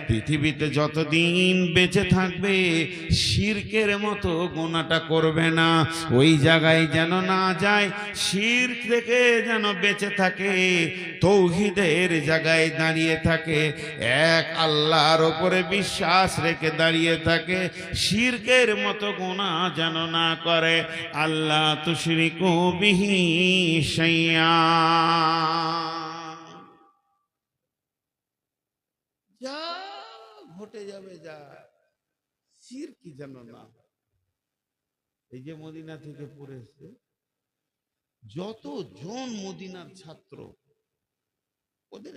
পৃথিবীতে যতদিন বেঁচে থাকবে শিরকের মতো গুনাহটা করবে না, ওই জায়গায় যেন না যায়, শিরক থেকে যেন বেঁচে থাকে, তৌহিদের জায়গায় দাঁড়িয়ে থাকে, এক আল্লাহর উপরে বিশ্বাস রেখে দাঁড়িয়ে থাকে, শিরকের মতো গুনাহ যেন না করে। আল্লাহ তুশরিকু বিহি শাইআ, যা ঘটে যাবে যা, শিরকি যেন না। এই যে মদিনা থেকে পড়ে এসছে যতজন মদিনার ছাত্র, ওদের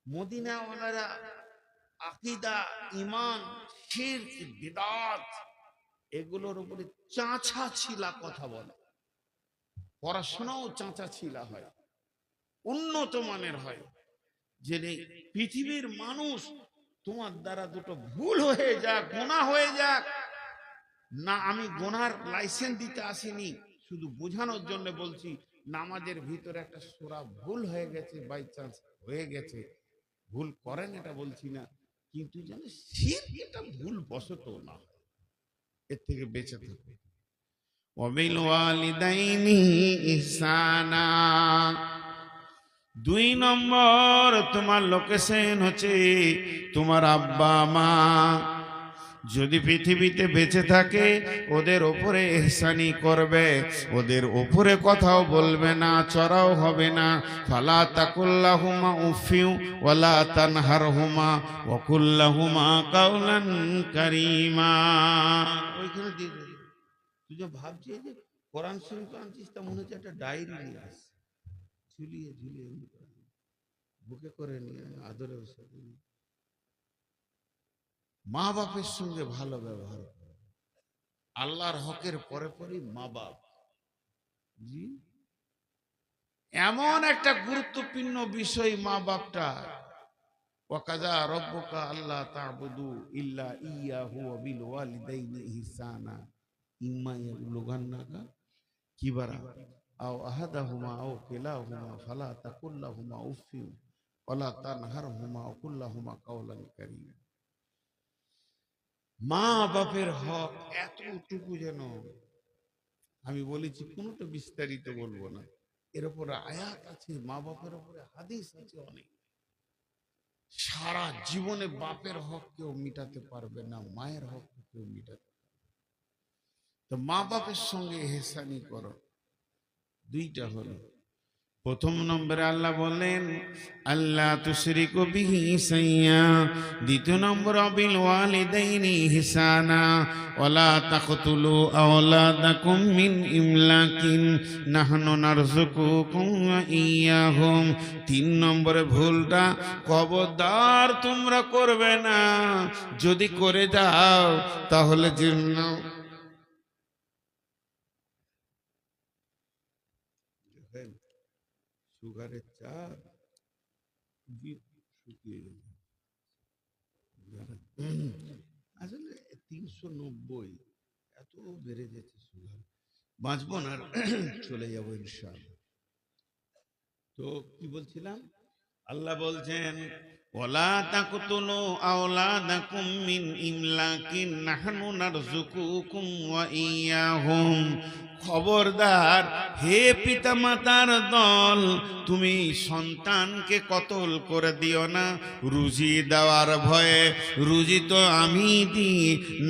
মদিনাওয়ালারা আকীদা, ঈমান, শিরক, বিদআত এগুলোর উপরে চাঁচা ছিলা কথা বলে। পড়াশোনাও চাঁচা ছিলা হয়, উন্নত মানের হয়। যে পৃথিবীর মানুষ তোমার দ্বারা দুটো ভুল হয়ে যাক, গুনাহ হয়ে যাক না, আমি গুনাহর লাইসেন্স দিতে আসিনি, শুধু বোঝানোর জন্য বলছি, নামাজের ভিতরে একটা সূরা ভুল হয়ে গেছে, বাই চান্স হয়ে গেছে, ভুল করেন এটা বলছি না, কিন্তু যেন শিরক এটা ভুল বশত না, এর থেকে বেঁচে থাকবে। ওয়াবিল ওয়ালিদাইনি ইহসানা, 2 নম্বর তোমার লোকেশন হচ্ছে তোমার আব্বা মা যদি পৃথিবীতে বেঁচে থাকে ওদের উপরে ইহসানি করবে, ওদের উপরে কথাও বলবে না, চড়াও হবে না। ফালা তাকুল্লাহুমা উফিউ ওয়ালা তানহারহুমা ওয়া কুল্লাহুমা কাওলান কারীমা। ওইখানে দিয়ে দে, তুই যে ভাবছিস যে কোরআন শরীফ আনছিস, তা মনে হচ্ছে একটা ডায়েরি নিয়ে আসছিস, ঝুলিয়ে ঝুলিয়ে বুকে করে নিয়ে আদরের সাথে। মা বাপের সঙ্গে ভালো ব্যবহার করো, আল্লাহর হকের পরে পরেই মা বাপ। জি, এমন একটা গুরুত্বপূর্ণ বিষয় মা বাপটা। ওয়াকাযা রাব্বুকা আল্লা তা'বুদু ইল্লা ইয়্যাহু ওয়া বিল ওয়ালিদাইনি ইহসানা ইম্মা ইয়াবলুগান্নাকা কিবারা আও আহাদাহুমা আও কিলাহুমা ফালা তাকুল্লাহুমা উফিন ওয়ালা তানহারহুমা ওয়া কুল্লাহুমা কাওলান কারীমা। মা বাপের হক এতটুকু, যেন আমি বলেছি কোনোটা বিস্তারিত বলবো না, এর উপরে আয়াত আছে, মা বাপের উপরে হাদিস আছে অনেক। সারা জীবনে বাপের হক কেউ মিটাতে পারবে না, মায়ের হক কেউ মিটাতে পারবে। তো মা বাপের সঙ্গে ইহসানি করো। 2টা হলো, প্রথম নম্বরে আল্লাহ বলেন আল্লাহ তুশরিকু বিহি শাইআ, 2 নম্বর বিল ওয়ালিদাইনি ইহসানা ওয়ালা তাকতুলু আওলাদাকুম মিন ইমলাকিন নাহনু নারযুকুকুম ওয়া ইয়্যাহুম। 3 নম্বরে ভুলটা খবরদার তোমরা করবে না, যদি করে যাও তাহলে জীর্ণ সুগারের চা শুকিয়ে গেছে, আসলে 390 এত বেড়ে গেছে সুগার, বাঁচবো না, চলে যাবো ইনশাআল্লাহ। তো কি বলছিলাম, আল্লাহ বলছেন ওয়ালা তাকতুলু আওলাদাকুম মিন ইমলাকিন নাহনু নারযুকুকুম ওয়া ইয়্যাহুম। খবরদার হে পিতামাতার দল, তুমি সন্তানকে কতল করে দিও না রুজি দেওয়ার ভয়ে, রুজি তো আমি দিই।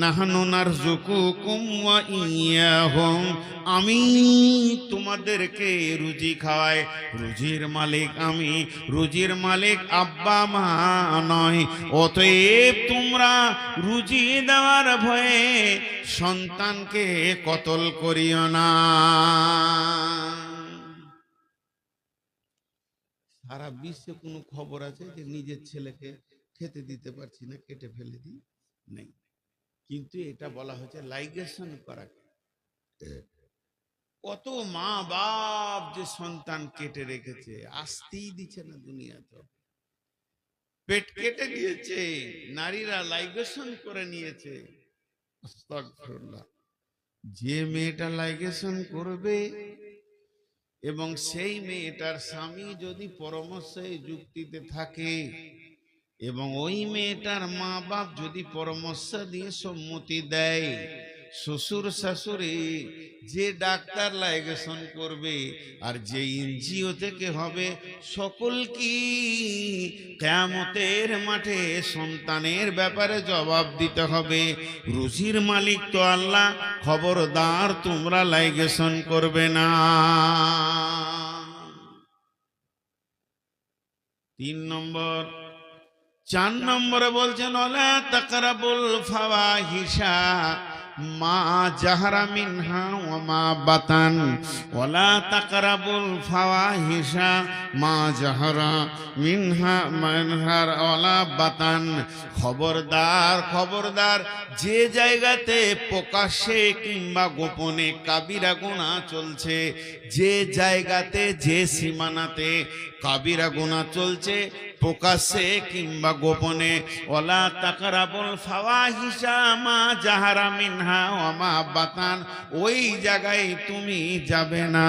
নাহনু নারযুকুকুম ওয়া ইয়্যাহুম, আমি তোমাদেরকে রুজি খাওয়াই, রুজির মালিক আমি, রুজির মালিক আব্বা মা নয়। অতএব তোমরা রুজি দেওয়ার ভয়ে সন্তানকে কতল করিও না। সারা বিশ্বে কোনো খবর আছে যে নিজের ছেলেকে খেতে দিতে পারছি না, কেটে ফেলে দিই? নেই। কিন্তু এটা বলা হচ্ছে লাইগেশন করাকে। কত মা বাপ যে সন্তান কেটে রেখেছে, আসতেই দিচ্ছে না দুনিয়াতে, পেট কেটে দিয়েছে, নারীরা লাইগেশন করে নিয়েছে। আস্তাগফিরুল্লাহ। যে মেয়েটা লাইগেশন করবে এবং সেই মেয়েটার স্বামী যদি পরামর্শে যুক্তিতে থাকে এবং ওই মেয়েটার মা বাপ যদি পরামর্শ দিয়ে সম্মতি দেয়, শ্বশুর শাশুড়ি যে ডাক্তার লাইগেশন করবে আর যে এনজিও থেকে হবে, সকল কি কিয়ামতের মাঠে সন্তানের ব্যাপারে জবাব দিতে হবে। রুজির মালিক তো আল্লাহ, খবরদার তোমরা লাইগেশন করবে না। 3 নম্বর। 4 নম্বরে বলছেন ওয়ালা তাকরাবুল ফাওয়াহিশা মা জাহারা মিনহা ওয়া মা বাতান। ওয়ালা তাকরাবুল ফাওয়াহিশা মা জাহারা মিনহা ওয়ালা বাতান। খবরদার খবরদার, যে জায়গাতে প্রকাশ্যে কিংবা গোপনে কাবিরা গুনাহ চলছে, যে জায়গাতে যে সীমানাতে কাবিরা গুনাহ চলছে প্রকাশ্যে কিংবা গোপনে, ওয়ালা তাকরাবুল ফাওয়াহিশা মা জাহারা মিনহা ওয়া মা বাতান, ওই জায়গায় তুমি যাবে না।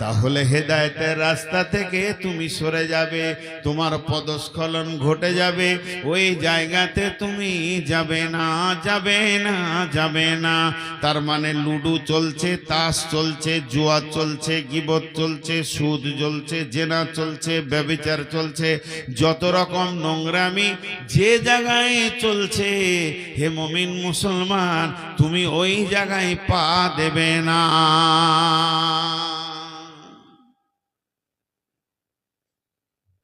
তাহলে হেদায়েতের রাস্তা থেকে তুমি সরে যাবে, তোমার পদস্খলন ঘটে যাবে, ওই জায়গাতে তুমি যাবে না, যাবে না, যাবে না। তার মানে লুডু চলছে, তাস চলছে, জুয়া চলছে, গীবত চলছে, সুদ চলছে, জেনা চলছে, ব্যভিচার চলছে, যত রকম নোংরামি যে জায়গায় চলছে, হে মুমিন মুসলমান, তুমি ওই জায়গায় পা দেবে না।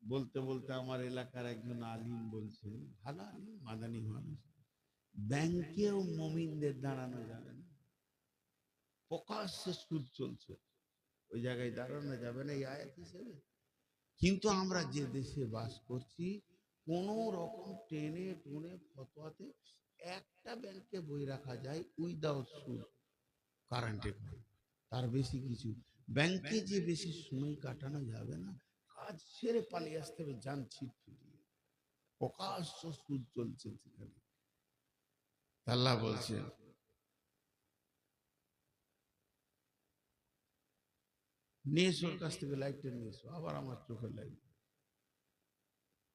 বলতে বলতে আমার এলাকার একজন আলিম বলছেন, ভালো আলিম, মাদানী মানুষ, ব্যাংকেও মুমিনদের দাঁড়ানো যাবে না, প্রকাশ্যে সুদ চলছে, ওই জায়গায় দাঁড়ানো যাবে না এই আয়াত হিসেবে। কিন্তু আমরা যে দেশে বাস করছি, কোন রকম টেনে টুনে ফতোয়াতে একটা ব্যাংকে বই রাখা যায় উইদাউট সুদ, কারেন্টে, তার বেশি কিছু ব্যাংকে যে বেশি সময় কাটানো যাবে না, কাজ সেরে পালিয়ে আসতে হবে, জান ছিট ফিরিয়ে, প্রকাশ্য সুদ চলছে সেখানে। আল্লাহ বলছেন নিয়ে এসো, ওর কাছ থেকে লাইটটা নিয়ে এসো, আবার আমার চোখে লাইট।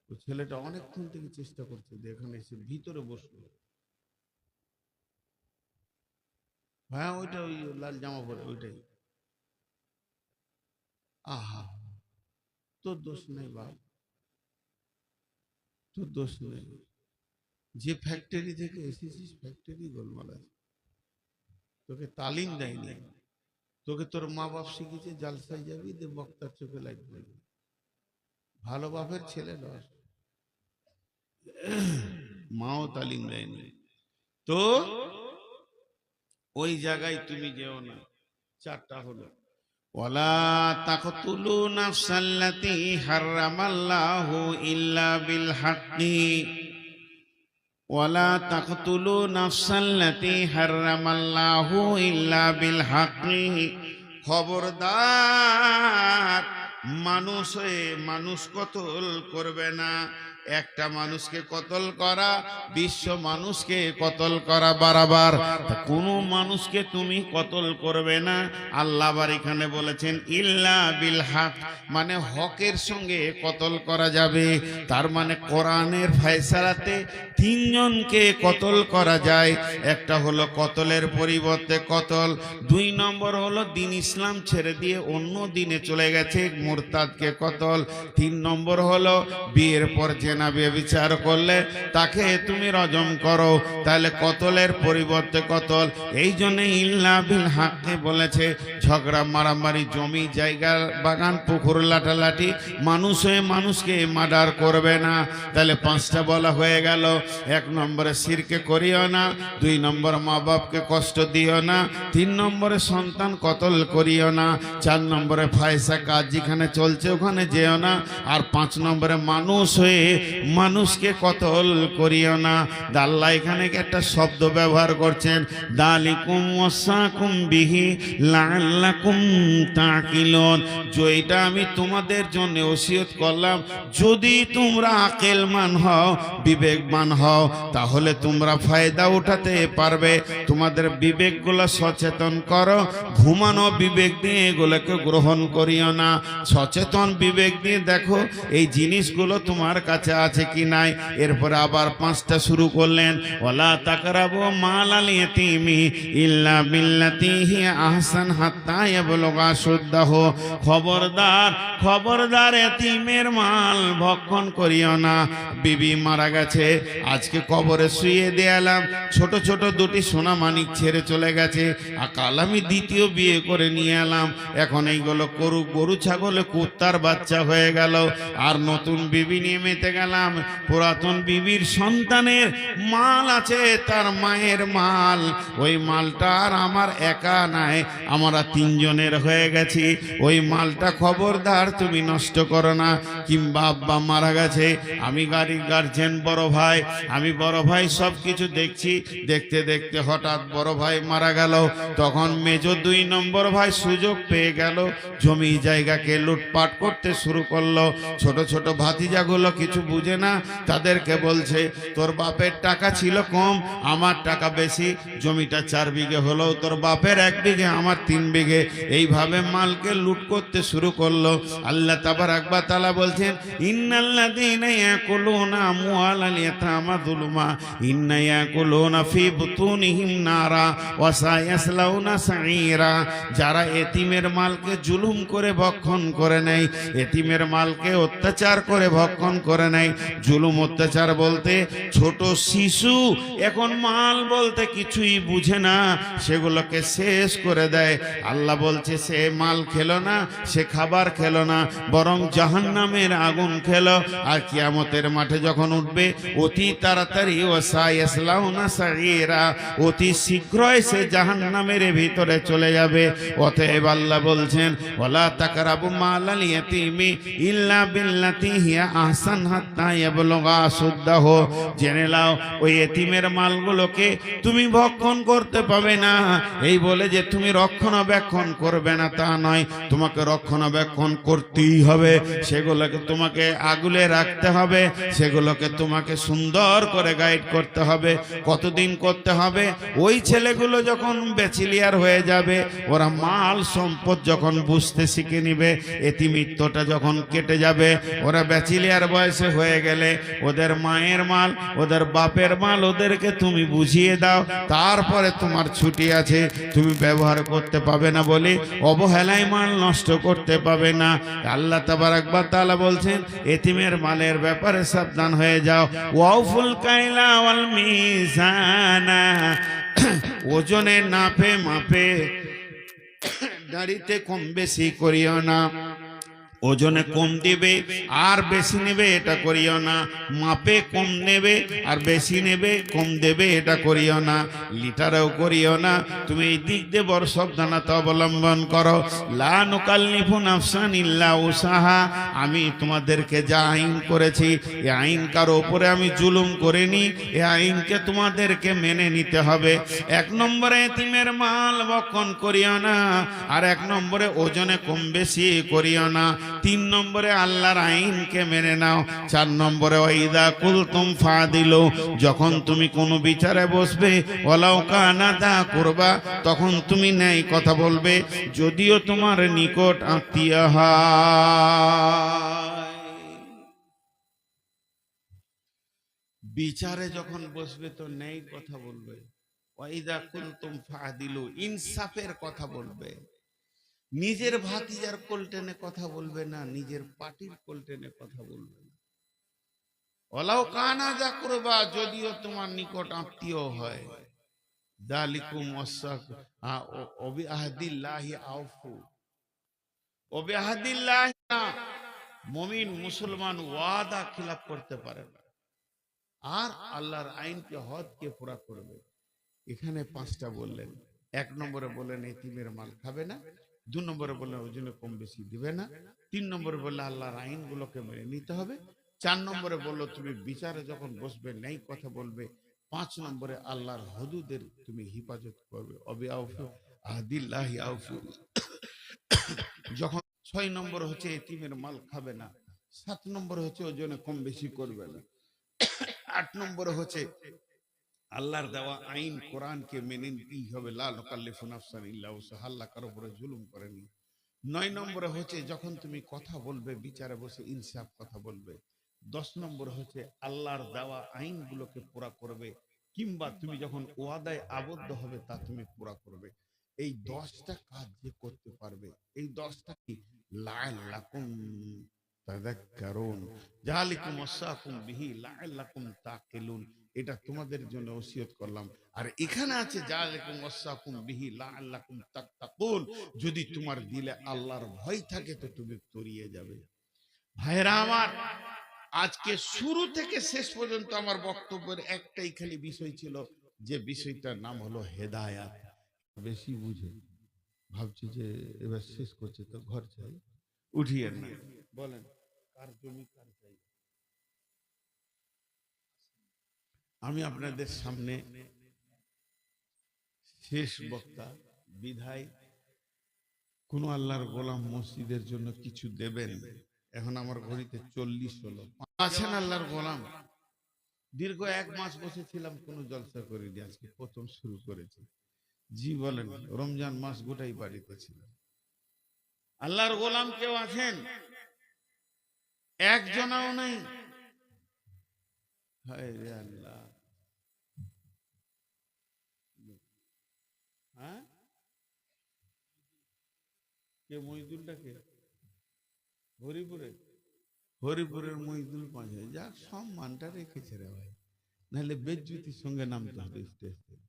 ওই ছেলেটা অনেকক্ষণ থেকে চেষ্টা করছে, এখানে এসে ভিতরে বসলো। হ্যাঁ ওইটা, ওই লাল জামা পরে ওইটাই। আহা, তোর দোষ নেই বাপ, তোর দোষ নেই। যে ফ্যাক্টরি থেকে এসেছিস, ফ্যাক্টরি গোলমাল আছে, তোকে তালিম দেয়নি, তোকে তোর মা বাপ শিখেছে জালসায় যাবি, দে বক্তার চোখে লাইট দেবে, ভালো বাপের ছেলে নয়, মাও তালিম দেয়নি, তো ওই জায়গায় তুমি যেও না। 4টা হলো, ওয়ালা তাকতুলু নাফসাল্লাতী হারামাল্লাহু ইল্লা বিল হাক্কি, ওয়ালা তাকতুলু নাফসাল্লাতী হারামাল্লাহু ইল্লা বিল হাক্কি। খবরদার, মানুষ হয়ে মানুষ কতল করবে না। একটা মানুষকে কতল করা, বিশ্ব মানুষকে কতল করা বারাবার। কোন মানুষকে তুমি কতল করবে না। আল্লাহ আবার এখানে বলেছেন ইল্লা বিল হক, মানে হকের সঙ্গে কতল করা যাবে। তার মানে কোরআনের ফয়সালাতে 3 জনকে কতল করা যায়। একটা হলো কতলের পরিবর্তে কতল, 2 নম্বর হলো দিন ইসলাম ছেড়ে দিয়ে অন্য দিনে চলে গেছে, মুরতাদকে কতল, 3 নম্বর হলো বিয়ের পর জেনা ব্যভিচার করলে তাকে তুমি রজম করো। তাহলে কতলের পরিবর্তে কতল। এই জন্য ইল্লা বিল হককে বলেছে। ঝগড়া মারামারি, জমি জায়গা বাগান পুকুর লাটালাটি, মানুষ হয়ে মানুষকে মার্ডার করবে না। তাহলে 5টা বলা হয়ে গেল। 1 নম্বরে শিরকে করিও না, 2 নম্বর মা বাপকে কষ্ট দিও না, 3 নম্বরে সন্তান কতল করিও না, 4 নম্বরে ফায়সা কাজ যেখানে চলছে ওখানে যেও না, আর 5 নম্বরে মানুষ হয়ে মানুষকে কতল করিও না। আল্লাহ এখানে একটা শব্দ ব্যবহার করছেন, দালিকুম ওয়াসাকুম বিহি লাআল্লাকুম তাকিলুন। যেটা আমি তোমাদের জন্য ওসিয়ত করলাম, যদি তোমরা আকলমান হও, বিবেকবান হও, তাহলে তোমরা ফায়দা উঠাতে পারবে। তোমাদের বিবেকগুলো সচেতন করো, ঘুমানো বিবেক দিয়ে এগুলোকে গ্রহণ করিও না। সচেতন বিবেক দিয়ে দেখো এই জিনিসগুলো তোমার কাছে আছে কি নাই। এরপরে আবার 5টা শুরু করলেন, ওয়ালা তাকরাবু মালাল ইয়াতীমি ইল্লা বিল্লাতী হিয়া আহসান হাত্তা ইয়াবলুগা শুদ্দাহু। খবরদার, খবরদার, এতিমের মাল ভক্ষণ করিও না। বিবি মারা গেছে, আজকে কবরে শুয়ে দেয়ালাম, ছোট ছোট 2টি সোনা মানিক ছেড়ে চলে গেছে, আর কাল আমি দ্বিতীয় বিয়ে করে নিয়ে এলাম, এখন এইগুলো গরু ছাগলে কুত্তার বাচ্চা হয়ে গেল, আর নতুন বিবি নিয়ে মেতে গেলাম। পুরাতন বিবির সন্তানের মাল আছে, তার মায়ের মাল, ওই মালটা আর আমার একা নাই, আমরা 3 জনের হয়ে গেছি। ওই মালটা খবরদার তুমি নষ্ট করো না। কিংবা আব্বা মারা গেছে, আমি গার্জেন, বড় ভাই, আমি বড় ভাই সব কিছু দেখছি, দেখতে দেখতে হঠাৎ বড় ভাই মারা গেল, তখন মেজ 2 নম্বর ভাই সুযোগ পেয়ে গেল, জমি জায়গাকে লুটপাট করতে শুরু করলো। ছোট ছোট ভাতিজাগুলো কিছু বুঝে না, তাদেরকে বলছে তোর বাপের টাকা ছিল কম, আমার টাকা বেশি, জমিটা 4 বিঘে হলো, তোর বাপের 1 বিঘে, আমার 3 বিঘে, এইভাবে মালকে লুট করতে শুরু করলো। আল্লাহ তাবারাক ওয়া তাআলা বলছেন, ইন্নাল্লাযীনা ইয়াকুলুনা আমওয়ালাল ইয়াতামা যুলমা ইন্না ইয়াকুলুনা ফি বুতুনিহিম নারা ওয়া সায়াসলাউনা সাঈরা। যারা এতিমের মালকে জুলুম করে ভক্ষণ করে নেয়, এতিমের মালকে অত্যাচার করে ভক্ষণ করে নেয়। জুলুম অত্যাচার বলতে ছোট শিশু এখন মাল বলতে কিছুই বুঝে না, সেগুলোকে শেষ করে দেয়। আল্লাহ বলছে সে মাল খেলো না, সে খাবার খেলো না, বরং জাহান্নামের আগুন খেলো। আর কিয়ামতের মাঠে যখন উঠবে অতি তাড়াতাড়ি, ওয়াসায়াসলাউনা সাঈরা, অতি শীঘ্রই সে জাহান্নামের ভিতরে চলে যাবে। অতএব আল্লাহ বলছেন, ওয়ালা তাকরাবু মালাল ইয়াতীমি ইল্লা বিল্লাতী হিয়া আহসান হাত্তা ইয়াবলুগা শুদ্দাহু। জেনে নাও, ওই এতিমের মালগুলোকে তুমি ভক্ষণ করতে পাবে না। এই বলে যে তুমি রক্ষণাবেক্ষণ করবে না তা নয়, তোমাকে রক্ষণাবেক্ষণ করতেই হবে, সেগুলোকে তোমাকে আগলে রাখতে হবে, সেগুলোকে তোমাকে সুন্দর করে গাইড করতে হবে। কতদিন করতে হবে? ওই ছেলেগুলো যখন ব্যাচেলিয়ার হয়ে যাবে, ওরা মাল সম্পদ যখন বুঝতে শিখে নিবে, এতিমিত্বটা যখন কেটে যাবে, ওরা ব্যাচেলিয়ার বয়সে হয়ে গেলে ওদের মায়ের মাল, ওদের বাপের মাল ওদেরকে তুমি বুঝিয়ে দাও, তারপরে তোমার ছুটি আছে, তুমি ব্যবহার করতে পাবে না বলে অবহেলায় মাল নষ্ট করতে পাবে না। আল্লাহ তাবারাক ওয়া তাআলা বলছেন, এতিমের মালের ব্যাপারে সাবধান হয়ে যাও। ওয়াউফুল কাইলা ওয়াল মিজানা, ওজনে নাপে মাপে দাড়িতে কম বেশি করিও না। ওজনে কম দিবে আর বেশি নেবে এটা করিও না, মাপে কম নেবে আর বেশি নেবে, কম দেবে এটা করিও না, লিটারেও করিও না। তুমি এই দিক দিয়ে বড় সাবধানতা অবলম্বন করো। লা নুকাল্লিফু নাফসান ইল্লা উসাহা, আমি তোমাদেরকে যা আইন করেছি, এই আইন কারো উপরে আমি জুলুম করিনি, এই আইনকে তোমাদেরকে মেনে নিতে হবে। 1 নম্বরে এতিমের মাল ভক্ষণ করিও না, আর 1 নম্বরে ওজনে কম বেশি করিও না। 3 নম্বরে আল্লাহর আইনকে মেনে নাও। 4 নম্বরে ওয়াইদা কুলতুম ফাদিলু, যখন তুমি কোনো বিচারে বসবে, ওয়ালাউ কানা দা কুরবা, তখন তুমি ন্যায় কথা বলবে, যদিও তোমার নিকট আত্মীয় হয়। বিচারে যখন বসবে তো ন্যায় কথা বলবে। ওয়াইদা কুলতুম ফাদিলু, ইনসাফের কথা বলবে। নিজের ভাতিজার কোলটেনে কথা বলবে না, নিজের পার্টির কোলটেনে কথা বলবে না। ওয়ালাউ কানা যা কুরবা, যদিও তোমার নিকট আত্মীয় হয়। যালিকুম ওবিআহদিল্লাহি আউফু, ওবিআহদিল্লাহি না, মুমিন মুসলমান ওয়াদা খিলাফ করতে পারে না, আর আল্লাহর আইনকে হদকে পুরা করবে। এখানে 5টা বললেন। 1 নম্বরে বললেন এতিমের মাল খাবে না, 2 নম্বরে বললেন ওজনে কম বেশি দিবে না, 3 নম্বরে বললে আল্লাহর আইনগুলোকে মেনে নিতে হবে, 4 নম্বরে বললো তুমি বিচারে যখন বসবে ন্যায় কথা বলবে, 5 নম্বরে আল্লাহর হুদুদের তুমি হিফাজত করবে। অবিআউফু আহদিল্লাহি আউফু। যখন 6 নম্বর হচ্ছে এতিমের মাল খাবে না, 7 নম্বর হচ্ছে ওজনে কম বেশি করবে না, 8 নম্বরে হচ্ছে আল্লাহর দেওয়া আইন কোরআনকে মেনে নিতেই হবে। লা নুকাল্লিফু নাফসান ইল্লা উসাহা, আল্লাহ কারো উপরে জুলুম করেনি। 9 নম্বরে হচ্ছে যখন তুমি কথা বলবে বিচারে বসে ইনসাফ কথা বলবে। 10 নম্বর হচ্ছে আল্লাহর দেওয়া আইনগুলোকে পুরা করবে, কিংবা তুমি যখন ওয়াদায় আবদ্ধ হবে তা তুমি পুরা করবে। এই 10টা কাজ যে করতে পারবে, এই 10টা কি, লাআল্লাকুম তাযাক্কারুন, যালিকুম ওয়াসাকুম বিহি লাআল্লাকুম তাকিলুন। এটা তোমাদের জন্য ওসিয়ত করলাম। আর এখানে আছে যালিকুম ওয়াসাকুম বিহি লাআল্লাকুম তাত্তাকুন, যদি তোমার দিলে আল্লাহর ভয় থাকে তো তুমি তরিয়ে যাবে। ভাইরা আমার, আজকে শুরু থেকে শেষ পর্যন্ত আমার বক্তব্যের একটাই খালি বিষয় ছিল, যে বিষয়টার নাম হলো হেদায়াত। বেশি বুঝে ভাবছি যে এবার শেষ করছে তো ঘর চাই, উঠিয়ে না বলেন কার জমি কার চাই। আমি আপনাদের সামনে শেষ বক্তা, বিধায় কোন আল্লাহর গোলাম মসজিদের জন্য কিছু দেবেন? এখন আমার ঘড়িতে 40 হলো। আছেন আল্লাহর গোলাম? দীর্ঘ 1 মাস বসেছিলাম, কোনো জলসা করিনি, আজকে প্রথম শুরু করেছি। জি বলেন, রমজান মাস গোটাই বাড়িতে ছিল। আল্লাহর গোলাম কেউ আছেন? একজনও নেই। হায় রে আল্লাহ। হ্যাঁ, কে মহিদুলটা কে? হরিপুরে? হরিপুরের মহিদুল পাঁচে, যাক সম্মানটা রেখেছে রে ভাই, নাহলে বেজ্জুতির সঙ্গে নামতে হবে স্টেজ থেকে।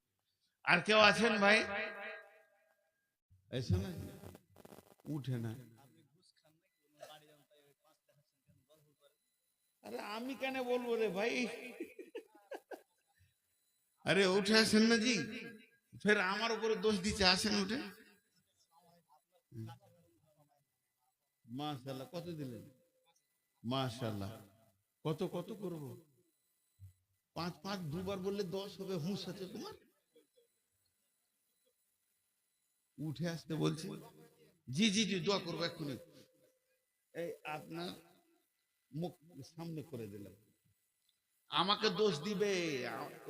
আর কেউ আছেন ভাই? এসে না, উঠে না। আরে আমি কেন বলবো রে ভাই? আরে উঠে আসেন না জি, ফের আমার উপরে দোষ দিচ্ছে। আসেন উঠে। মাশাআল্লাহ, কত দিলেন? মাশাআল্লাহ। কত কত করবো? 5 5 দুবার বললে 10 হবে। হুঁশ আছে তোমার? উঠে আসতে বলছি। জি জি জি, দোয়া করবো এক্ষুনি। এই আপনার মুখ সামনে করে দিলাম, আমাকে দোষ দিবে।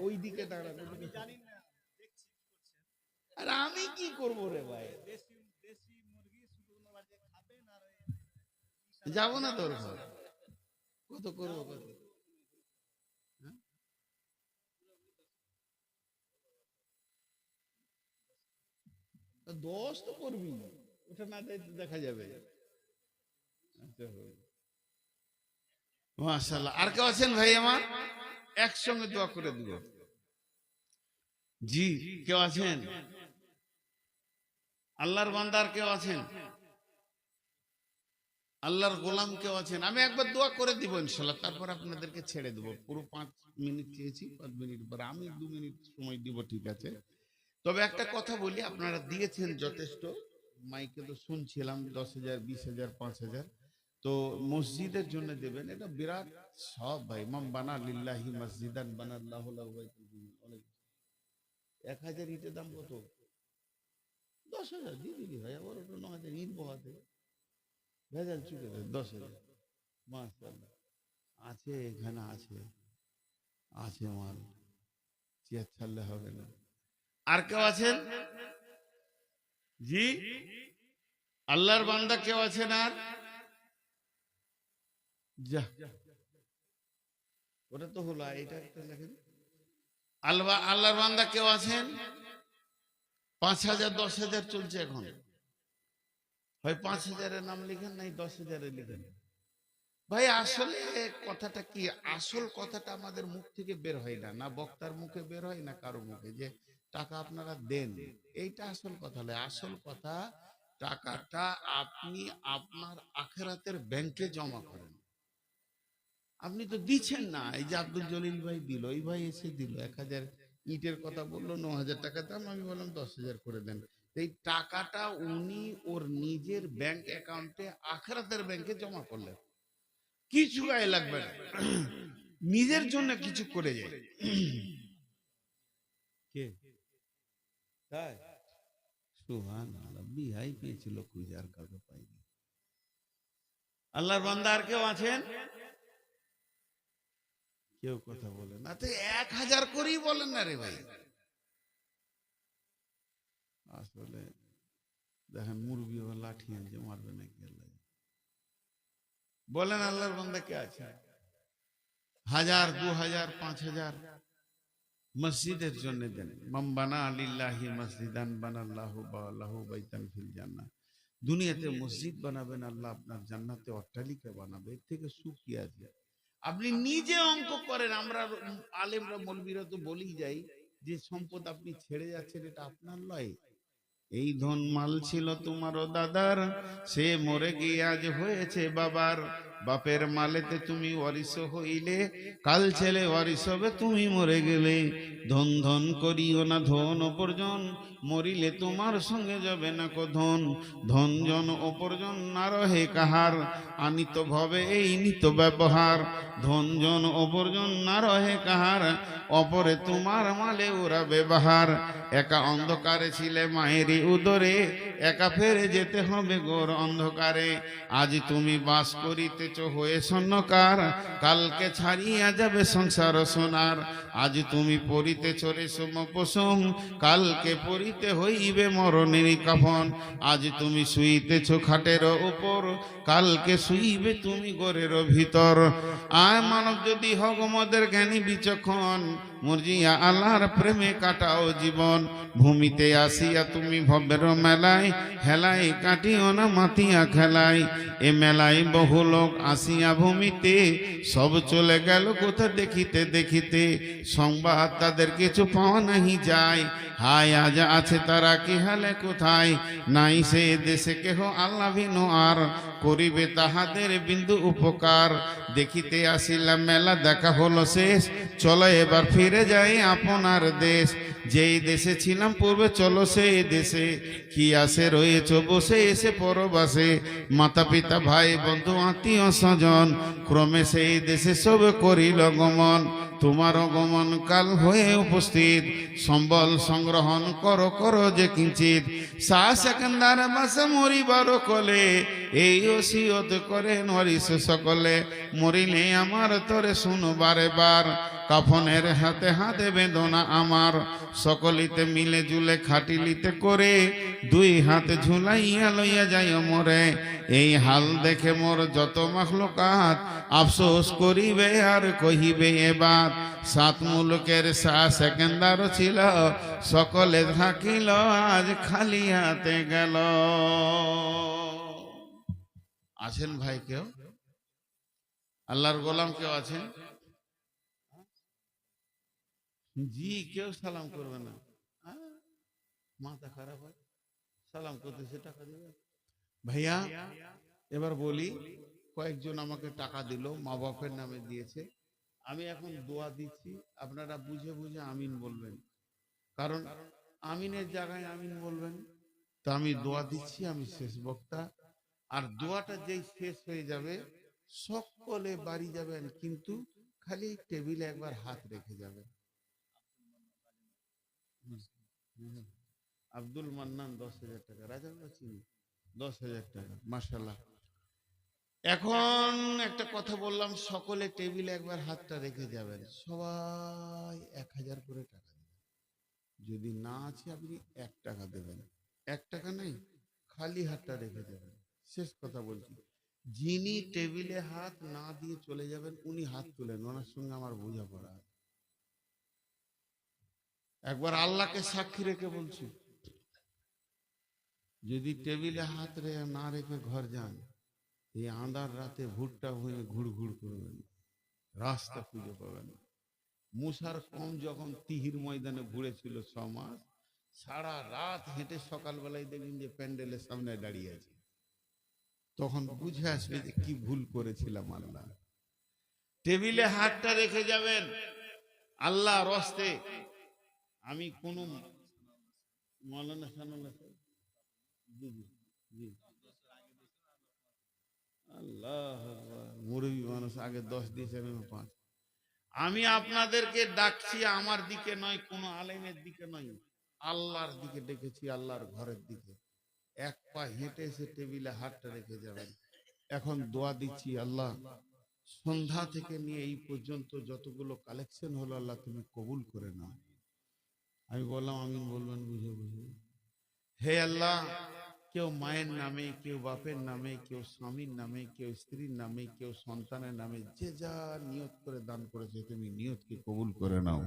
ওই দিকে দাঁড়ানো। আর আমি কি করব রে ভাই? যাবো না তোর ঘর। কত করবো কত? হ্যাঁ? তা 10 তো করবি, ওটা না দেখা যাবে। আচ্ছা, মাশাআল্লাহ। আর কেউ আছেন ভাই আমার? একসঙ্গে দোয়া করে দিব। জি, কেউ আছেন? আল্লাহর বান্দার কেউ আছেন? আল্লাহর গোলাম কেউ আছেন? আমি একবার দোয়া করে দিব ইনশাআল্লাহ, তারপর আপনাদেরকে ছেড়ে দেবো। পুরো 5 মিনিট চেয়েছি, 5 মিনিট পর আমি 2 মিনিট সময় দিব, ঠিক আছে? তবে একটা কথা বলি, আপনারা দিয়েছেন যথেষ্ট, মাইকে তো শুনছিলাম 10,000 20,000 5,000, তো মসজিদের জন্য দেবেন, এটা বিরাট সব ভাই। মাম বানা লিল্লাহি মসজিদান বানাল্লাহু লাহু বাইতুল জান্নাহ। 1,000 ইটের দাম কত? 10,000 দিয়ে দিলি ভাই, আবার ওটা 9,000 ইট বহাতে ভেজাল চুকে দেয়। 10,000 মাশাআল্লাহ। আছে এখানে, আছে আছে মাল, চেয়ার ছাড়লে হবে না। আর কেউ আছেন? জি, আল্লাহর বান্দা কেউ আছেন? আর যা, ওটা তো হলো, এটা একটা লেখেন। আল্লাহর বান্দা কেউ আছেন? 5,000 10,000 চলছে এখন। হয় 5,000-এর নাম লিখেন, নাই 10,000-এ লিখেন। ভাই আসলে কথাটা কি, আসল কথাটা আমাদের মুখ থেকে বের হয় না, না বক্তার মুখে বের হয়, না কারো মুখে, যে টাকা আপনারা দেন। এইটা আসল কথা নয়। আসল কথা, টাকাটা আপনি আপনার আখিরাতের ব্যাংকে জমা করেন। আপনি তো দিচ্ছেন না। এই যে আব্দুল জলিল ভাই দিল, এই ভাই এসে দিল 1,000 ইটের কথা বললো, 9,000 টাকা দাম, আমি বললাম 10,000 করে দেন। এই টাকাটা উনি ওর নিজের ব্যাংক অ্যাকাউন্টে আখিরাতের ব্যাংকে জমা করলেন। কিছু গায়ে লাগবে না, নিজের জন্য কিছু করে যায়। কে? তাই? সুবহানাল্লাহ, বিহাই পেয়েছিল খুঁজে, আর কাউকে পাইনি। আল্লাহর বান্দা আর কেউ আছেন? কেউ কথা বলে না তো, 1,000 করেই বলেন না রে ভাই। আসলে দেখেন, মুরগি ও লাঠি আনছে, মারবে নাকি আল্লাহ? বলেন আল্লাহর বান্দা কে আছে? 1000, 2000, 5000 মসজিদের জন্য দেন। মান বানা লিল্লাহি মসজিদান বানাল্লাহু লাহু বাইতান ফিল জান্নাহ। দুনিয়াতে মসজিদ বানাবেন, আল্লাহ আপনার জান্নাতে অট্টালিকা বানাবে। এর থেকে সুখ কি আছে? আপনি নিজে অঙ্ক করেন। আমরা আলেমরা মৌলবীরা তো বলেই যাই যে সম্পদ আপনি ছেড়ে যাচ্ছেন, এটা আপনার লয়। এই ধন মাল ছিল তোমারও দাদার, সে মরে গিয়ে আজ হয়েছে বাবার। বাপের মালেতে তুমি ওয়ারিশ হইলে, কাল ছেলে ওয়ারিশ হবে তুমি মরে গেলে। ধন ধন করিও না ধন অপরজন, মরিলে তোমার সঙ্গে যাবে না কো ধন। ধন জন অপরজন না রহে কাহার, আনিত ভবে এই নিত ব্যবহার। ধন জন অপরজন না রহে কাহার, অপরে তোমার মালে ওরা ব্যবহার। একা অন্ধকারে ছিলে মায়েরই উদরে, একা ফেরে যেতে হবে গোর অন্ধকারে। আজ তুমি বাস করিতেছ হয়ে স্বর্ণকার, কালকে ছাড়িয়া যাবে সংসার সোনার। আজ তুমি পরিতেছ রেশম পশম, কালকে পরিতে হইবে মরণের কাফন। আজ তুমি শুইতেছ খাটের উপর, কালকে শুইবে তুমি গোরের ভিতর। আয় মানব যদি হগ মদের জ্ঞানী বিচক্ষণ, মর্জিয়া আল্লাহর প্রেমে কাটাও জীবন। ভূমিতে আসিয়া তুমি ভবের মেলায়, হেলায় কাটিও না মাতিয়া খেলায়। এ মেলায় বহু লোক আসিয়া ভূমিতে, সব চলে গেল কোথা দেখিতে দেখিতে। সংবাদ তাদের কিছু পাওয়া নাহি যায়, হায় আজ আছে তারা কি হালে কোথায়। নাই সে দেশে কেহ আল্লাহ ভিন্ন আর, করিবে তাহাদের বিন্দু উপকার। দেখিতে আসিলাম মেলা দেখা হলো শেষ, চলো এবার ফিরে যাই আপনার দেশ। যেই দেশে ছিলাম পূর্বে চলো সেই দেশে, কি আসে রয়েছ বসে এসে পরবাসে। মাতা পিতা ভাই বন্ধু আত্মীয় স্বজন, ক্রমে সেই দেশে সব করিল গমন। তোমার গমন কাল হয়ে উপস্থিত, সম্বল সংগ্রহণ করো করো যে কিঞ্চিত। শাহ সেকেন্দার বাসে মরিবার কলে, এই ওসিয়ত করে নরিস সকলে। মরিলে আমার তরে শুনো বারে বার, কাফনের হাতে হাতে বেদনা আমার। সকলিতে মিলে জুলে খাটিলিতে করে, দুই হাত ঝুলাইয়া লইয়া যাই মরে। এই হাল দেখে মোর যত মাখলুকাত, আফসোস করিবে আর কহিবে এবার। সাত মুলুকের শাহ সেকেন্দার ছিল, সকলে থাকিল আজ খালি হাতে গেল। আছেন ভাই কেউ? আল্লাহর গোলাম কেউ আছেন? জি, কেউ সালাম করবে না? মাথা খারাপ হয়, সালাম করতেছে টাকা দিবে। ভাইয়া এবার বলি, কয়েকজন আমাকে টাকা দিল, মা বাপের নামে দিয়েছে। আমি এখন দোয়া দিচ্ছি, আপনারা বুঝে বুঝে আমিন বলবেন, কারণ আমিনের জায়গায় আমিন বলবেন। তো আমি দোয়া দিচ্ছি, আমি শেষ বক্তা। আর দোয়াটা যেই শেষ হয়ে যাবে, সকলে বাড়ি যাবেন, কিন্তু খালি টেবিলে একবার হাত রেখে যাবেন। আব্দুল মান্নান 10,000 টাকা, রাজা চিনি 10,000 টাকা, মাশাল্লাহ। এখন একটা কথা বললাম, সকলে টেবিলে একবার হাতটা রেখে যাবেন। সবাই 1000 করে টাকা দেবেন। যদি না আছে আপনি 1 টাকা দেবেন। 1 টাকা নেই, খালি হাতটা রেখে যাবেন। শেষ কথা বলছি, যিনি টেবিলে হাত না দিয়ে চলে যাবেন উনি হাত তুলেন, ওনার সঙ্গে আমার বোঝাপড়া। একবার আল্লাহকে সাক্ষী রেখে বলছি, যদি টেবিলে হাত না রেখে ঘর যান, এই আঁধার রাতে ভুট্টা হয়ে ঘুর ঘুর করবেন, রাস্তা খুঁজে পাবেন। মুসার কম যখন তিহির ময়দানে ঘুরেছিল 6 মাস, সারা রাত হেঁটে সকালবেলায় দেখবেন যে প্যান্ডেলের সামনে দাঁড়িয়ে আছে। তখন বুঝে আসবে যে কি ভুল করেছিলাম। আল্লাহ টেবিলে হাতটা রেখে যাবেন আল্লাহ রস্তে। আমি কোন মৌলানা সানানা জি জি জি, আল্লাহ মুরব্বী মানুষ, আগে 10 দিয়েছেন 5। আমি আপনাদেরকে ডাকছি আমার দিকে নয়, কোনো আলেমের দিকে নয়, আল্লাহর দিকে ডেকেছি, আল্লাহর ঘরের দিকে। এক পা হেঁটে এসে টেবিলে হাতটা রেখে যাবেন। এখন দোয়া দিচ্ছি, আল্লাহ সন্ধ্যা থেকে নিয়ে এই পর্যন্ত যতগুলো কালেকশন হলো, আল্লাহ তুমি কবুল করে নাও। আমি বললাম আমিন বলবেন বুঝে বুঝে। হে আল্লাহ, কেউ মায়ের নামে, কেউ বাপের নামে, কেউ স্বামীর নামে, কেউ স্ত্রীর নামে, কেউ সন্তানের নামে, যে যা নিয়ত করে দান করেছে তুমি নিয়তকে কবুল করে নাও।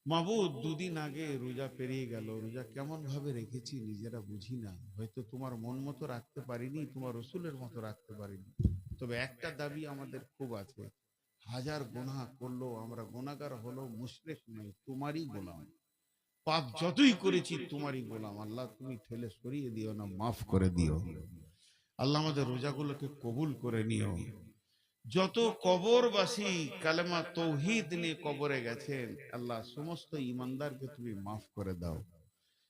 মাবুদ, দুদিন আগে রোজা পেরিয়ে গেল, রোজা কেমন ভাবে রেখেছি নিজেরা বুঝি না, হয়তো তোমার মন মতো রাখতে পারিনি, তোমার রসুলের মতো রাখতে পারিনি, তবে একটা দাবি আমাদের খুব আছে, হাজার গুনাহ করলেও আমরা গুনাহগার হলো মুশরিক নই, তোমারই গোলাম। পাপ যতই করেছি তোমারই গোলাম। আল্লাহ তুমি ঠেলে সরিয়ে দিও না, মাফ করে দিও। আল্লাহ আমাদের রোজাগুলোকে কবুল করে নিও। যত কবরবাসী কালেমা তৌহিদ নিয়ে কবরে গেছেন, আল্লাহ সমস্ত ইমানদারকে তুমি মাফ করে দাও,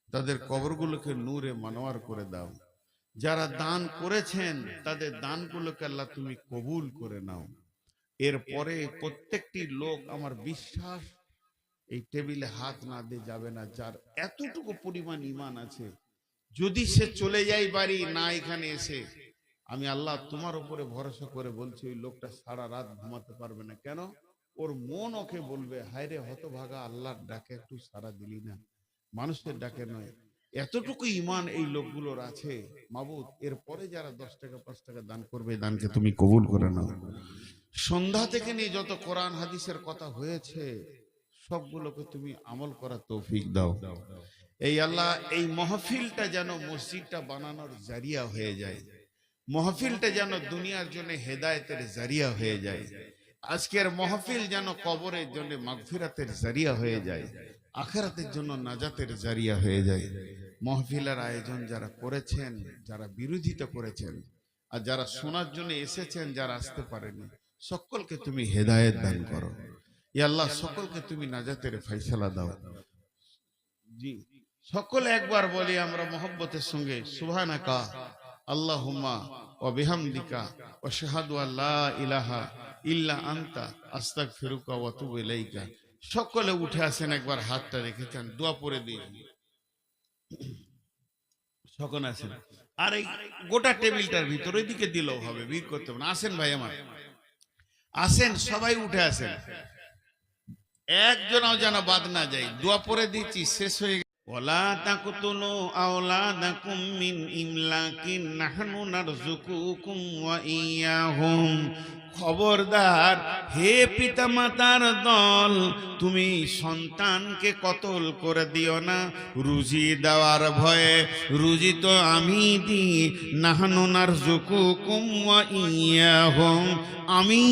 তাদের কবরগুলোকে নূরে মানওয়ার করে দাও। যারা দান করেছেন তাদের দানগুলোকে আল্লাহ তুমি কবুল করে নাও। এরপরে প্রত্যেকটি লোক, আমার বিশ্বাস, এই টেবিলে হাত না দিয়ে যাবে না যার এতটুকু পরিমাণ ঈমান আছে। যদি সে চলে যায় বাড়ি না এখানে এসে, আমি আল্লাহ তোমার উপরে ভরসা করে বলছি, ওই লোকটা সারা রাত ঘুমাতে পারবে না। কেন? ওর মন ওকে বলবে, হায় রে হতভাগা, আল্লাহর ডাকে একটু সাড়া দিলি না, মানুষের ডাকে নয়। এতটুকু ঈমান এই লোকগুলোর আছে। মাবুদ, এরপরে যারা 10 টাকা 5 টাকা দান করবে, দানকে তুমি কবুল করে নাও। সন্ধ্যা থেকে নিয়ে যত কোরআন হাদিসের কথা হয়েছে সবগুলোকে তুমি আমল করার তৌফিক দাও। এই আল্লাহ, এই মাহফিলটা যেন মসজিদটা বানানোর জারিয়া হয়ে যায়, মাহফিলটা যেন দুনিয়ার জন্য হেদায়েতের জারিয়া হয়ে যায়, আজকের মাহফিল যেন কবরের জন্য মাগফিরাতের জারিয়া হয়ে যায়, আখিরাতের জন্য নাজাতের জারিয়া হয়ে যায়। মাহফিলের আয়োজন যারা করেছেন, যারা বিরোধিতা করেছেন, আর যারা শোনার জন্য এসেছেন, যারা আসতে পারেনি, সকলকে তুমি হেদায়েত দান করো। ইয়া আল্লাহ, সকলকে তুমি নাজাতের ফয়সালা দাও। জি, সকলে একবার বলি আমরা মহব্বতের সঙ্গে, সুবহানাকা আল্লাহুম্মা ওয়া বিহামদিকা ওয়া আশহাদু আল্লা ইলাহা ইল্লা আনতা আস্তাগফিরুকা ওয়া আতুবু ইলাইকা। সকলে উঠে আসেন, একবার হাতটা রেখেছেন, দোয়া পড়ে দিন। সকলে আসেন, আর এই গোটা টেবিলটার ভিতর ওইদিকে দিলেও হবে, ভিড় করতে হবে না। আসেন ভাই আমার, আসেন, সবাই উঠে আসেন, একজনও যেন বাদ না যায়। দোয়া পড়ে দিচ্ছি, শেষ হয়ে গেছে। ওয়ালা তাকতুলু আওলাদাকুম মিন ইমলাকিন নাহনু নারযুকুকুম ওয়া ইয়াহুম। খবরদার হে পিতামাতার দল, তুমি সন্তানকে কতল করে দিও না রুজি দেওয়ার ভয়ে। রুজি তো আমি দিই, নাহনু নারযুকুকুম ওয়া ইয়াহুম, আমি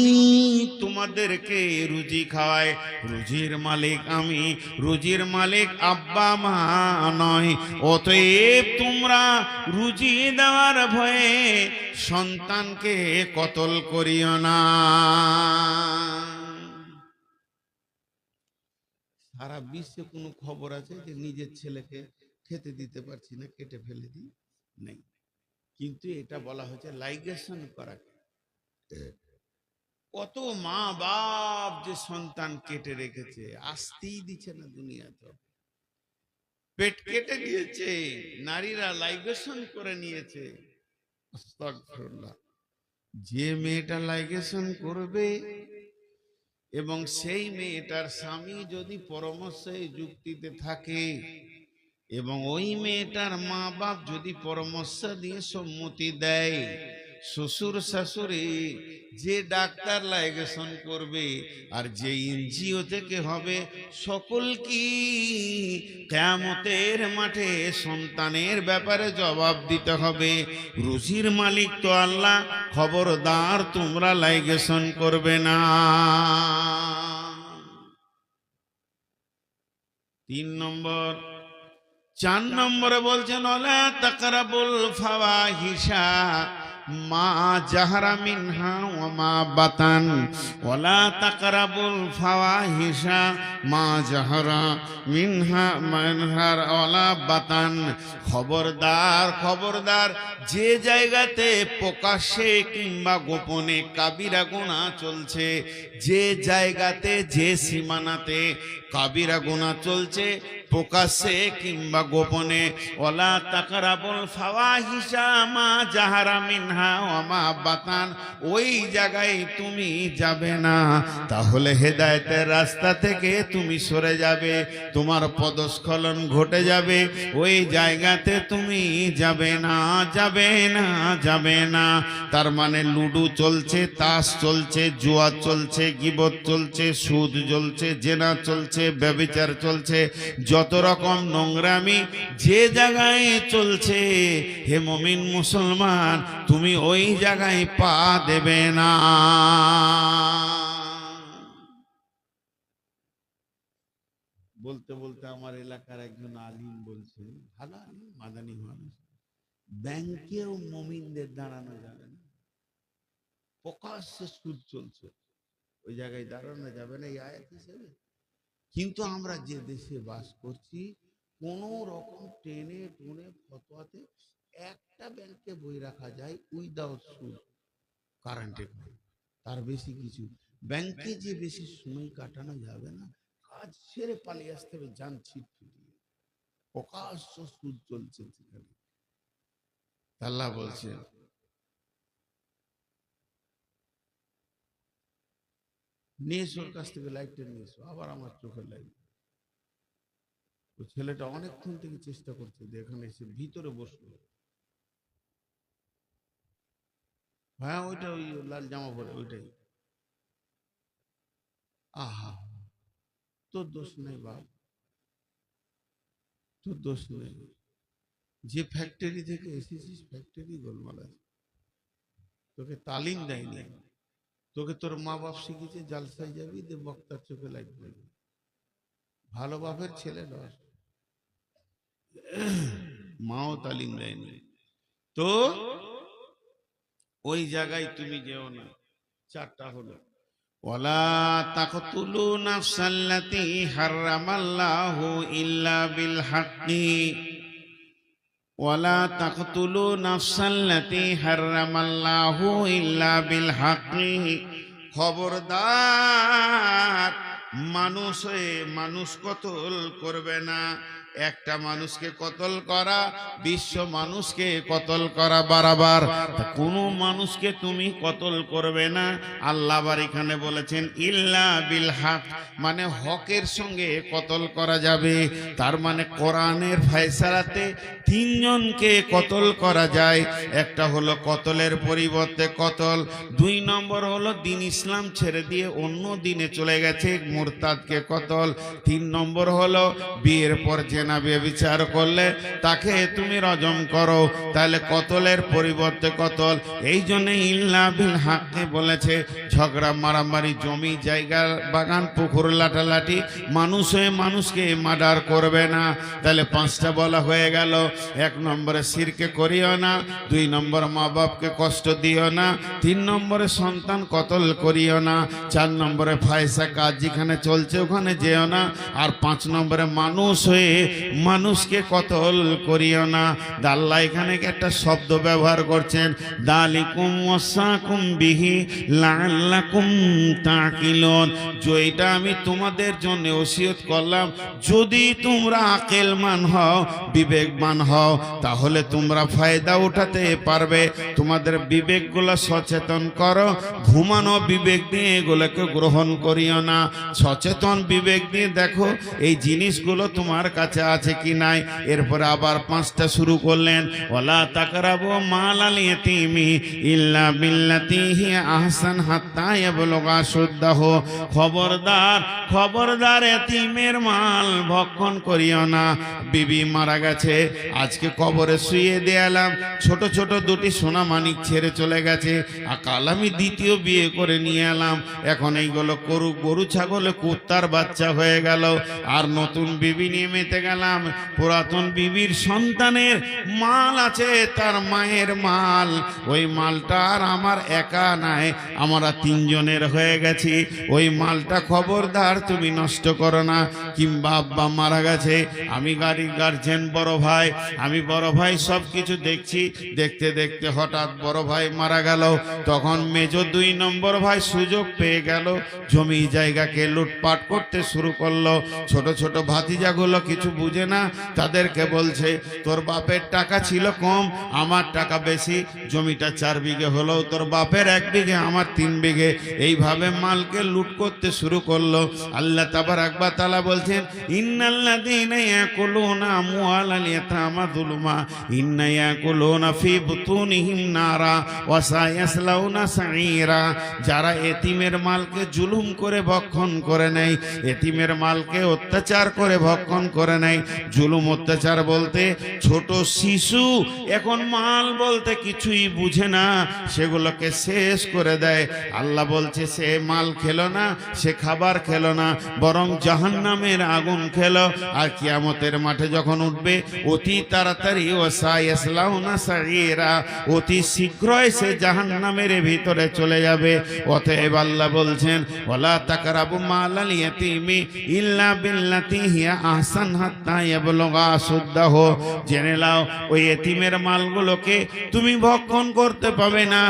তোমাদেরকে রুজি খাওয়াই, রুজির মালিক আমি, রুজির মালিক আব্বা মা নয়। অতএব তোমরা রুজি দেওয়ার ভয়ে সন্তানকে কতল করিও না। সারা বিশ্বে কোনো খবর আছে যে নিজের ছেলেকে খেতে দিতে পারছি না, কেটে ফেলে দিই? নেই। কিন্তু এটা বলা হয়েছে লাইগেশন করা। কত মা বাপ যে সন্তান কেটে রেখেছে, আসতেই দিচ্ছে না দুনিয়াতে, পেট কেটে দিয়েছে, নারীরা লাইগেশন করে নিয়েছে। আস্তাগফিরুল্লাহ। যে মেয়েটা লাইগেশন করবে এবং সেই মেয়েটার স্বামী যদি পরামর্শে যুক্তিতে থাকে এবং ওই মেয়েটার মা বাপ যদি পরামর্শ দিয়ে সম্মতি দেয়, শ্বশুর শাশুড়ি যে ডাক্তার লাইগেশন করবে আর যে এনজিও থেকে হবে, সকল কি কিয়ামতের মাঠে সন্তানের ব্যাপারে জবাব দিতে হবে। রুজির মালিক তো আল্লাহ, খবরদার তোমরা লাইগেশন করবে না। 3 নম্বর। 4 নম্বরে বলছেন, ওয়ালা তাকরাবুল ফাওয়াহিশা মা জাহারা মিনহা ওয়া মা বাতান। ওয়ালা তাকরাবুল ফাওয়াহিশা মা জাহারা মিনহা ওয়ালা বাতান। খবরদার, খবরদার, যে জায়গাতে প্রকাশ্যে কিংবা গোপনে কাবিরা গুনাহ চলছে, যে জায়গাতে যে সীমানাতে কাবিরা গুনাহ চলছে, প্রকাশ্যে কিংবা গোপনে, ওয়ালা তাকরাবুল ফাওয়াহিশা মা জাহারা মিনহা ওয়া মা বাতান, ওই জায়গায় তুমি যাবে না, তাহলে হেদায়েতের রাস্তা থেকে তুমি সরে যাবে, তোমার পদস্খলন ঘটে যাবে, ওই জায়গাতে তুমি যাবে না, যাবে না, যাবে না। তার মানে লুডু চলছে, তাস চলছে, জুয়া চলছে, গীবত চলছে, সুদ চলছে, জেনা চলছে, ব্যভিচার চলছে, যত রকম নোংরামি যে জায়গায় চলছে, হে মুমিন মুসলমান, তুমি ওই জায়গায় পা দেবে না। বলতে বলতে আমার এলাকার একজন আলিম বলছে, ভালো আলিম, মাদানী মানুষ, ব্যাংকেও মুমিনদের দাঁড়ানো যাবে না, প্রকাশ্যে সুদ চলছে, ওই জায়গায় দাঁড়ানো যাবে না, এই আয়াত হিসেবে। কিন্তু আমরা যে দেশে বাস করছি, কোন রকম টেনে টুনে ফতোয়াতে একটা ব্যাংকে বই রাখা যায় উইদাউট সুদ, কারেন্টে, তার বেশি কিছু ব্যাংকে যে বেশি সময় কাটানো যাবে না, কাজ সেরে পালিয়ে আসতে হবে, যান ছিট ফিটিয়ে, প্রকাশ্য সুদ চলছে সেখানে। আল্লাহ বলছে, নিয়ে এসো, ওর কাছ থেকে লাইটটা নিয়ে এসো, আবার আমার চোখের লাইট। ও ছেলেটা অনেকক্ষণ থেকে চেষ্টা করছে যে এখানে এসে ভিতরে বসলো, হ্যাঁ ওইটা, ওই লাল জামা পরে ওইটাই। আহা, তোর দোষ নেই বাপ, তোর দোষ নেই, যে ফ্যাক্টরি থেকে এসেছিস ফ্যাক্টরি গোলমাল আছে, তোকে তালিম দেয়নি, তোকে তোর মা বাপ শিখেছে জালসায় যাবি দে বক্তার চোখে লাইট পড়বে, ভালো বাপের ছেলে নয়, মাও তালিম দেয়নি, তো ওই জায়গায় তুমি যেও না। চারটা হলো, ওয়ালা তাকতুলু নাফসাল্লাতী হারামাল্লাহু ইল্লা বিল হাক্কি, ওয়ালা তাকতুলু নাফসাল্লাতী হারামাল্লাহু ইল্লা বিল হাক্কি, খবরদার মানুষ হয়ে মানুষ কতল করবে না, একটা মানুষকে কতল করা বিশ্ব মানুষকে কতল করা বরাবর, কোনো মানুষকে তুমি কতল করবে না। আল্লাহ আবার এখানে বলেছেন ইল্লা বিল হক, মানে হকের সঙ্গে কতল করা যাবে, তার মানে কোরআনের ফয়সালাতে তিনজনকে কতল করা যায়, একটা হলো কতলের পরিবর্তে কতল, দুই নম্বর হলো দিন ইসলাম ছেড়ে দিয়ে অন্য দিনে চলে গেছে মুরতাদকে কতল, তিন নম্বর হলো বিয়ের পর জেনা ব্যভিচার করলে তাকে তুমি রজম করো, তাহলে কতলের পরিবর্তে কতল। এই জন্য ইল্লা বিল হককে বলেছে, ঝগড়া মারামারি জমি জায়গা বাগান পুকুর লাটালাটি মানুষ হয়ে মানুষকে মার্ডার করবে না, তাহলে পাঁচটা বলা হয়ে গেল। এক নম্বরে শিরকে করিও না, দুই নম্বর মা বাপকে কষ্ট দিও না, তিন নম্বরে সন্তান কতল করিও না, চার নম্বরে ফায়সা কাজ যেখানে চলছে ওখানে যেও না, আর পাঁচ নম্বরে মানুষ হয়ে মানুষকে কতল করিও না। আল্লাহ এখানে একটা শব্দ ব্যবহার করছেন, দালিকুম ওয়াসাকুম বিহি লাআল্লাকুম তাকিলুন, যেটা আমি তোমাদের জন্য ওসিয়ত করলাম, যদি তোমরা আকলমান হও বিবেকবান হও তাহলে তোমরা ফায়দা উঠাতে পারবে, তোমাদের বিবেকগুলো সচেতন করো, ঘুমানো বিবেক দিয়ে এগুলোকে গ্রহণ করিও না, সচেতন বিবেক দিয়ে দেখো এই জিনিসগুলো তোমার কাছে আছে কি নাই। এরপরে আবার পাঁচটা শুরু করলেন, ওয়ালা তাকরাবু মালাল ইয়াতীমি ইল্লা বিল্লাতী হিয়া আহসান হাত্তা ইয়াবলুগা শুদ্দাহু, খবরদার খবরদার এতিমের মাল ভক্ষণ করিও না। বিবি মারা গেছে, আজকে কবরে শুয়ে দেয়ালাম, ছোট ছোট দুটি সোনা মানিক ছেড়ে চলে গেছে, কাল আমি দ্বিতীয় বিয়ে করে নিয়ে এলাম, এখন এইগুলো করু গরু ছাগলে কুত্তার বাচ্চা হয়ে গেল, আর নতুন বিবি নিয়ে মেতে গেলাম, পুরাতন বিবির সন্তানের মাল আছে, তার মায়ের মাল, ওই মালটা আর আমার একা নাই, আমরা তিনজনের হয়ে গেছি, ওই মালটা খবরদার তুমি নষ্ট করো না। কিংবা আব্বা মারা গেছে, আমি গাড়ির গার্জেন বড় ভাই, আমি বড় ভাই সব কিছু দেখছি, দেখতে দেখতে হঠাৎ বড় ভাই মারা গেল, তখন মেজো দুই নম্বর ভাই সুযোগ পেয়ে গেল, জমি জায়গাকে লুটপাট করতে শুরু করলো। ছোট ছোট ভাতিজাগুলো কিছু বুঝে না, তাদেরকে বলছে তোর বাপের টাকা ছিল কম, আমার টাকা বেশি, জমিটা 4 বিঘে হলেও তোর বাপের 1 বিঘে, আমার 3 বিঘে। এইভাবে মালকে লুট করতে শুরু করলো। আল্লাহ তাবারাক ওয়া তাআলা বলছেন ইন্নাল্লাযীনা ইয়াকুলুনা আমওয়ালাল ইয়াতামা যুলমা ইন্না ইয়াকুলুনা ফি বুতুনিহিম নারা ওয়া সায়াসলাউনা সাঈরা। যারা এতিমের মালকে জুলুম করে ভক্ষণ করে নেয়, এতিমের মালকে অত্যাচার করে ভক্ষণ করে নেয়। জুলুম অত্যাচার বলতে ছোট শিশু এখন মাল বলতে কিছুই বুঝে না, সেগুলোকে শেষ করে দেয়। আল্লাহ বলছে সে মাল খেলো না, সে খাবার খেলো না, বরং জাহান্নামের আগুন খেলো। আর কিয়ামতের মাঠে যখন উঠবে অতি তাড়াতাড়ি ওয়াসায়াসলাউনা সাঈরা, অতি শীঘ্রই সে জাহান্নামের ভিতরে চলে যাবে। অতএব আল্লাহ বলছেন ওয়ালা তাকরাবু মালাল ইয়াতীমি ইল্লা বিল্লাতি হিয়া আহসান হাত্তা ইয়াবলুগা আসুদ্দাহু। জেনে নাও ওই এতিমের মালগুলোকে তুমি ভক্ষণ করতে পাবে না।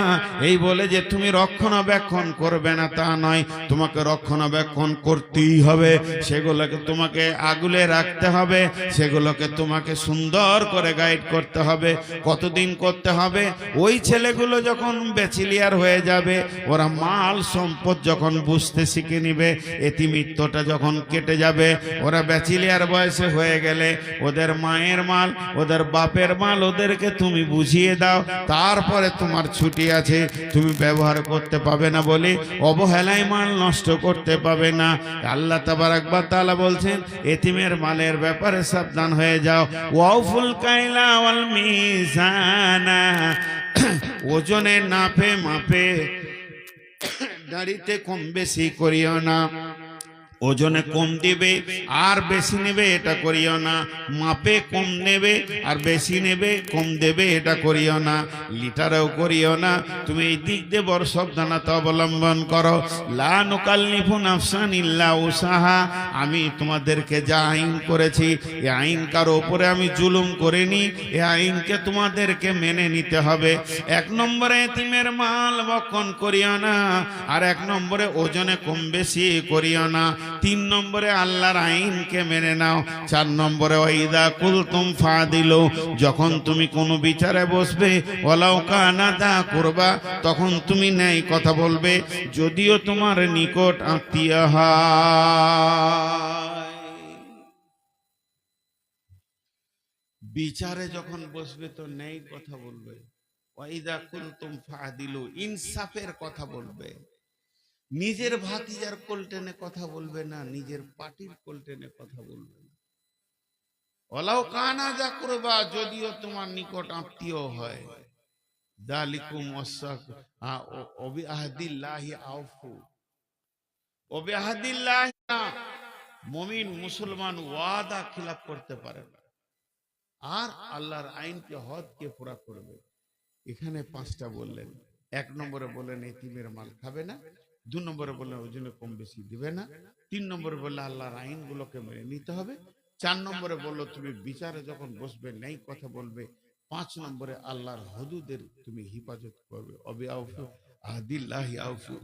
এই বলে যে তুমি রক্ষণাবেক্ষণ করবে না তা নয়, তোমাকে রক্ষণাবেক্ষণ করতেই হবে। সেগুলোকে তোমাকে আগলে রাখতে হবে, সেগুলোকে তোমাকে সুন্দর করে গাইড করতে হবে। কতদিন করতে হবে? ওই ছেলেগুলো যখন ব্যাচেলিয়ার হয়ে যাবে, ওরা মাল সম্পদ যখন বুঝতে শিখে নিবে, এতিমিত্বটা যখন কেটে যাবে, ওরা ব্যাচেলিয়ার বয়সে হয়ে গেলে ওদের মায়ের মাল, ওদের বাপের মাল ওদেরকে তুমি বুঝিয়ে দাও, তারপরে তোমার ছুটি আছে, তুমি ব্যবহার করতে পাবে না বলে অবহেলায় মাল নষ্ট করতে পাবে না। আল্লাহ তাবারাক ওয়া তাআলা বলছেন এতিমের মালের ব্যাপারে সাবধান হয়ে যাও। ওয়াউফুল কাইলা ওয়াল মিজানা, ওজনে নাপে মাপে দাড়িতে কম বেশি করিও না। ওজনে কম দিবে আর বেশি নেবে এটা করিও না, মাপে কম নেবে আর বেশি নেবে কম দেবে এটা করিও না, লিটারেও করিও না। তুমি এই দিক দিয়ে বড় সাবধানতা অবলম্বন করো। লা নুকাল্লিফু নাফসান ইল্লা উসাহা, আমি তোমাদেরকে যা আইন করেছি এই আইন কারো উপরে আমি জুলুম করিনি, এই আইনকে তোমাদেরকে মেনে নিতে হবে। 1 নম্বরে এতিমের মাল ভক্ষণ করিও না, আর 1 নম্বরে ওজনে কম বেশি করিও না। 3 নম্বরে আল্লাহর আইনকে মেনে নাও। 4 নম্বরে ওয়াইদা কুলতুম ফাদিলু, যখন তুমি কোনো বিচারে বসবে ওয়ালাউ কানা দা কুরবা, তখন তুমি ন্যায় কথা বলবে যদিও তোমার নিকট আত্মীয় হয়। বিচারে যখন বসবে তো ন্যায় কথা বলবে। ওয়াইদা কুলতুম ফাদিলু, ইনসাফের কথা বলবে। নিজের ভাতিজার কোলটেনে কথা বলবে না, নিজের পার্টির কোলটেনে কথা বলবে না। ওলাও কানা যা করবা, যদিও তোমার নিকট আত্মীয় হয়। যালিকুম ওয়াসাক ওবিআহদিল্লাহি আউফু, ওবিআহদিল্লাহি না, মুমিন মুসলমান ওয়াদা খিলাফ করতে পারে না, আর আল্লাহর আইনকে হদকে পুরা করবে। এখানে 5টা বললেন। 1 নম্বরে বললেন এতিমের মাল খাবে না, 2 নম্বরে বললেন ওজনে কম বেশি দিবে না, 3 নম্বরে বললেন আল্লাহর আইনগুলোকে মেনে নিতে হবে, 4 নম্বরে বললো তুমি বিচারে যখন বসবে ন্যায় কথা বলবে, 5 নম্বরে আল্লাহর হুদুদের তুমি হিফাজত করবে। অবিআউফু আহদিল্লাহি আউফু।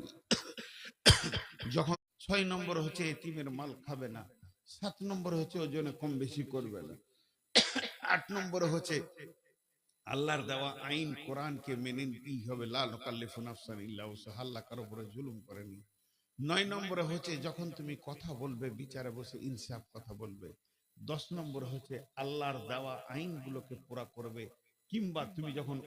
যখন 6 নম্বর হচ্ছে এতিমের মাল খাবে না, 7 নম্বর হচ্ছে ওজনে কম বেশি করবে না, 8 নম্বরে হচ্ছে আল্লাহর দেওয়া আইন কোরআনকে মেনে নিতেই হবে। লা নুকাল্লিফু নাফসান ইল্লা উসাহা, আল্লাহ কারো উপরে জুলুম করেনি। 9 নম্বরে হচ্ছে যখন তুমি কথা বলবে বিচারে বসে ইনসাফ কথা বলবে। 10 নম্বর হচ্ছে আল্লাহর দেওয়া আইনগুলোকে পুরা করবে, কিংবা তুমি যখন